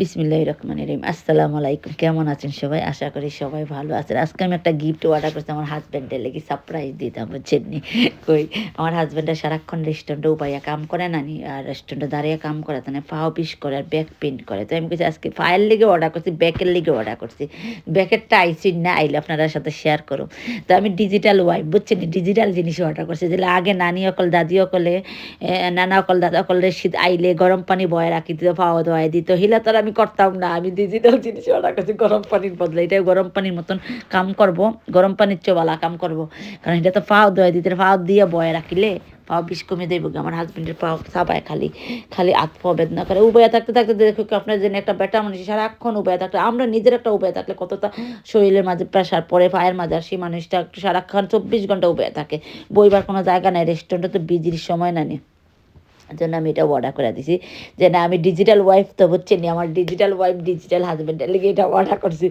বিসমিল্লাহির রহমানির রহিম। আসসালামু আলাইকুম। কেমন আছেন সবাই? আশা করি সবাই ভালো আছেন। আজকে আমি একটা গিফট অর্ডার করছি আমার হাসব্যান্ডের লেগে সারপ্রাইজ দিতাম বুঝছেননি? কই আমার হাসব্যান্ডের সারাক্ষণ রেস্টুরেন্টে উপাইয়া কাম করে নানি আর রেস্টুরেন্টে দাঁড়িয়ে কাম করে তানে পাও পিস করে আর ব্যাক পেইন্ট করে। তো আমি কইছি আজকে পায়ের লেগে অর্ডার করছি, ব্যাকের লেগে অর্ডার করছি। ব্যাকেরটা আইছি না আইলে আপনাদের সাথে শেয়ার করুম। তো আমি ডিজিটাল ওয়াইফ বুঝছেন? ডিজিটাল জিনিস অর্ডার করছি। যেগুলো আগে নানি অকল দাদি অকলে নানা অকল দাদা অকলের শীত আইলে গরম পানি বয়ে রাখি দিত, পাওয়া ধোয়াই দিত। হিলা তো আর আমি করতাম না। আমি ডিজিটাল জিনিস অর্ডার করছি গরম পানির বদলে। এটাও গরম পানির মতন কাম করব, গরম পানির চোবালা কাম করব। কারণ এটা তো পাও ধোয়াই দিতে, পাও দিয়ে বয়ে রাখিলে পাও বিষ কমে দেবো। আমার হাজবেন্ডের পাও চাবায় খালি খালি হাত পাও বেদনা করে। উপায় থাকতে থাকতে দেখো আপনার জন্য একটা বেটা মানুষ সারাক্ষণ উপায় থাকলে, আমরা নিজের একটা উপায় থাকলে কতটা শরীরের মাঝে প্রেশার পড়ে পায়ের মাঝে, আর সেই মানুষটা একটু সারাক্ষণ 24 ঘন্টা উপায় থাকে। বইবার কোনো জায়গা নাই, রেস্টুরেন্টে তো বিজির সময় না নেই। জন্য আমি এটা অর্ডার করে দিছি যে না আমি ডিজিটাল ওয়াইফ তো বুঝছেন, আমার ডিজিটাল ওয়াইফ ডিজিটাল হাজব্যান্ডের লেগে এটা অর্ডার করছি।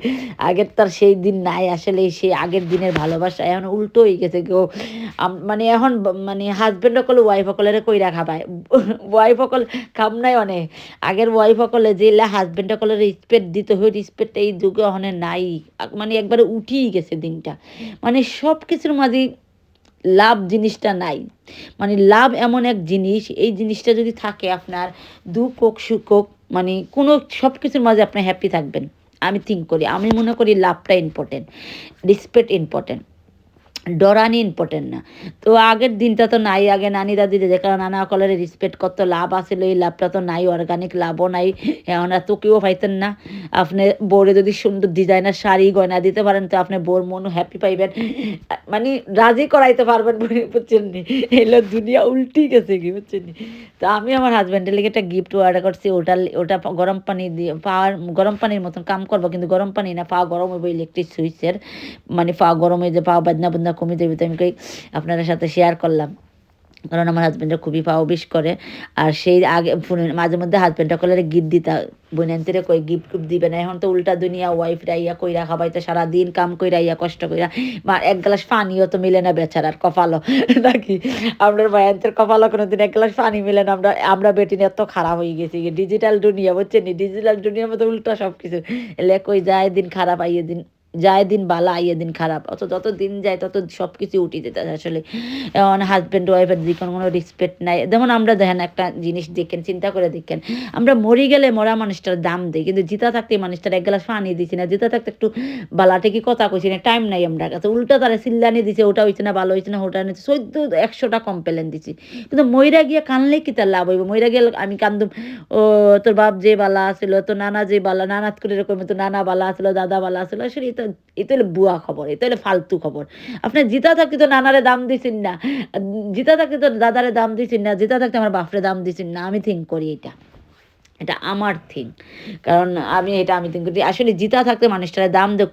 আগের তার সেই দিন নাই আসলে, সেই আগের দিনের ভালোবাসা এখন উল্টো হয়ে গেছে কেউ। মানে এখন মানে হাজব্যান্ড সকল ওয়াইফ সকলের কইরা খাবায়, ওয়াইফ সকল খাম নাই অনেক। আগের ওয়াইফ সকলে যে হাজব্যান্ড সকলের রেসপেক্ট দিতে হয়, রেসপেক্ট এই যুগে ওখানে নাই। মানে একবারে উঠিয়ে গেছে দিনটা। মানে সব কিছুর মাঝে লাভ জিনিসটা নাই। মানে লাভ এমন এক জিনিস, এই জিনিসটা যদি থাকে আপনার দুঃখ হোক সুখ হোক, মানে কোনো সব কিছুর মাঝে আপনি হ্যাপি থাকবেন। আমি থিঙ্ক করি, আমি মনে করি লাভটা ইম্পর্টেন্ট, রেসপেক্ট ইম্পর্টেন্ট, ডরানি ইম্পর্টেন্ট না। তো আগের দিনটা তো নাই। আগে নানি দাদি যেখানে নানা কলের রেসপেক্ট কত লাভ আছিল, এই লাভটা তো নাই, অর্গানিক লাভও নাই। এখন আর তো কেউ পাইতেন না। আপনি বউরে যদি সুন্দর ডিজাইনার শাড়ি গয়না দিতে পারেন তো আপনি বউর মনও হ্যাপি পাইবেন, মানে রাজি করাইতে পারবেন। বুঝছেন নি? এলো দুনিয়া উল্টি গেছে কি বুঝছেন নি? তো আমি আমার হাজব্যান্ডের লেগে একটা গিফট অর্ডার করছি। ওটা গরম পানি দিয়ে পাওয়ার, গরম পানির মতন কাম করবো, কিন্তু গরম পানি না, পা গরম হইব ইলেকট্রিক সুইচের। মানে পা গরম হয়ে যে পা বাদনা বুদনা কমে দেবে। তো আমি কই আপনাদের সাথে শেয়ার করলাম, কারণ আমার হাজব্যান্ডের খুবই পাও বিষ করে। আর সেই আগে ফোনে মাঝে মধ্যে হাজব্যান্ডটা করলে গিফট দিতা, বোনেন্তিরে কই গিফট টুপ দিবে না। এখন তো উল্টা দুনিয়া, ওয়াইফরা ইয়া কইরা খাবাইতে সারাদিন কাম কইরা ইয়া কষ্ট কইরা এক গ্লাস পানিও তো মিলে না বেচারার কপালও নাকি। আপনার ভাইয়ান্তের কপালও কোনোদিন এক গ্লাস পানি মিলে না। আমরা আমরা বেটিন এত খারাপ হয়ে গেছি ডিজিটাল দুনিয়া বুঝছেন, ডিজিটাল দুনিয়ার মধ্যে উল্টা সব কিছু। এলে কই যায় দিন খারাপ আইয়ে দিন, যায় দিন বালা আইয়ে দিন খারাপ। অত যত দিন যায় তত সব কিছু উঠে যেতে আসলে। এখন হাজব্যান্ড ওয়াইফের দিকে কোনো রেসপেক্ট নাই। যেমন আমরা দেখেন একটা জিনিস দেখেন, চিন্তা করে দেখেন, আমরা মরি গেলে মরা মানুষটার দাম দিই, কিন্তু জিতা থাকতে মানুষটার এক গ্লাস পানি দিছি না, জিতা থাকতে একটু বালাটে কি কথা কইছি না, টাইম নাই আমরা কাছে। উল্টা তারা চিল্লানি দিছে, ওটা হইছে না, ভালো হইছে না, ওটা নিচ্ছে 100টা কমপ্লেন দিছি। কিন্তু মইরা গিয়া কানলে কি তার লাভ হইব? মইরা গেলে আমি কান্দুম, ও তোর বাপ যে বালা আছিল, তোর নানা যে বালা, নানাত করে এরকম, তোর নানা বালা আছিল, দাদা বালা আছিল। আসলে এটা হলো বুয়া খবর, এটা হলো ফালতু খবর। আপনি জিতা থাকতে তো নানারে দাম দিছেন না, জিতা থাকতে তো দাদারে দাম দিছেন না, জিতা থাকতে আমার বাপরে দাম দিছেন না। আমি থিঙ্ক করি এটা, এটা আমার থিঙ্ক। কারণ আমি থিঙ্ক করি আসলে জিতা থাকতে মানুষটারে দাম দেখ।